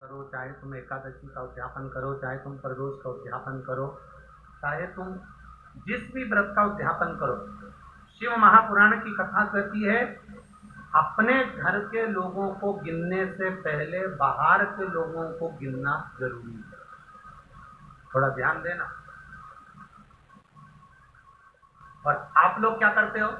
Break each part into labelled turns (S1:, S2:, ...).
S1: करो, चाहे तुम एकादशी का उद्यापन करो, चाहे तुम प्रदोष का उद्यापन करो, चाहे तुम जिस भी व्रत का उद्यापन करो, शिव महापुराण की कथा कहती है अपने घर के लोगों को गिनने से पहले बाहर के लोगों को गिनना जरूरी है। थोड़ा ध्यान देना। और आप लोग क्या करते हो?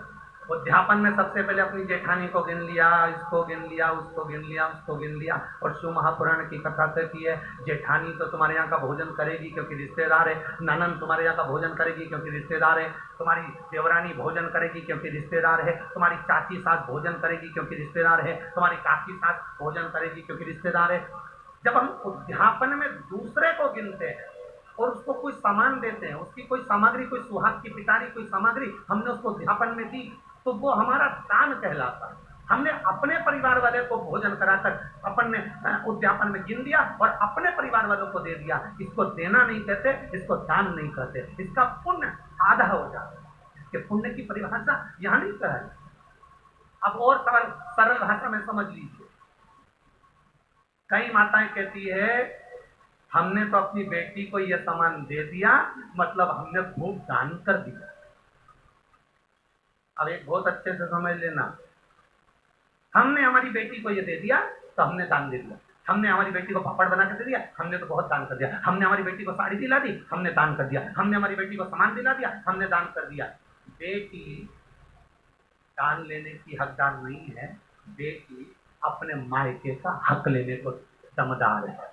S1: उद्यापन में सबसे पहले अपनी जेठानी को गिन लिया, इसको गिन लिया, उसको गिन लिया, उसको गिन लिया। और शिव महापुराण की कथा कहती है जेठानी तो तुम्हारे यहाँ का भोजन करेगी क्योंकि रिश्तेदार है, ननन तुम्हारे यहाँ का भोजन करेगी क्योंकि रिश्तेदार है, तुम्हारी देवरानी भोजन करेगी क्योंकि रिश्तेदार है, तुम्हारी चाची सास भोजन करेगी क्योंकि रिश्तेदार है, तुम्हारी काकी सास भोजन करेगी क्योंकि रिश्तेदार है। जब हम उद्यापन में दूसरे को गिनते हैं और उसको कोई सामान देते हैं, उसकी कोई सामग्री, कोई सुहाग की पिटारी, कोई सामग्री हमने उसको उद्यापन में दी, तो वो हमारा दान कहलाता है। हमने अपने परिवार वाले को भोजन कराकर अपन ने उद्यापन में गिन दिया और अपने परिवार वालों को दे दिया। इसको देना नहीं कहते, इसको दान नहीं कहते, इसका पुण्य आधा हो जाता है। इसके पुण्य की परिभाषा यहां नहीं कहा है। अब और सरल भाषा में समझ लीजिए। कई माताएं कहती है हमने तो अपनी बेटी को यह सामान दे दिया, मतलब हमने खूब दान कर दिया। अब एक बहुत अच्छे से समझ लेना, हमने हमारी बेटी को यह दे दिया तो हमने दान दे दिया। हमने हमारी बेटी को पापड़ बना कर दे दिया, हमने तो बहुत दान कर दिया। हमने हमारी बेटी को साड़ी दिला दी, हमने दान कर दिया। हमने हमारी बेटी को सामान दिला दिया, हमने दान कर दिया। बेटी दान लेने की हकदार नहीं है, बेटी अपने मायके का हक लेने को दमदार है।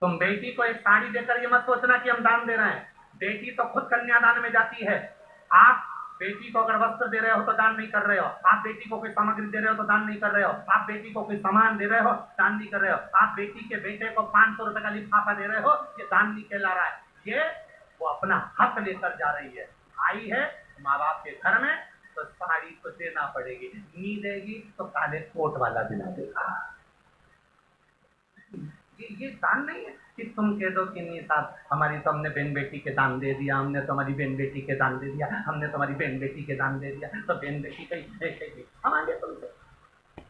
S1: तुम बेटी को एक साड़ी देकर ये मत सोचना कि हम दान दे रहे हैं। बेटी तो खुद कन्यादान में जाती है। आप बेटी को अगर वस्त्र दे रहे हो तो दान नहीं कर रहे हो। आप बेटी को कोई सामग्री दे रहे हो तो दान नहीं कर रहे हो। आप बेटी को कोई सामान दे रहे हो, दान नहीं कर रहे हो। आप बेटी के बेटे को 500 रुपए का लिफाफा दे रहे हो, ये दान नहीं कहला रहा है। ये वो अपना हक लेकर जा रही है। आई है माँ बाप के घर में तो साड़ी को देना पड़ेगी, नहीं देगी तो काले कोट वाला दिला देगा। ये दान नहीं है कि तुम कह दो कि नहीं साहब हमारी तो हमने बहन बेटी के दान दे दिया, हमने तो हमारी बहन बेटी के दान दे दिया, हमने तो हमारी बहन बेटी के दान दे दिया, तो बहन बेटी कहीं हम आगे तुमसे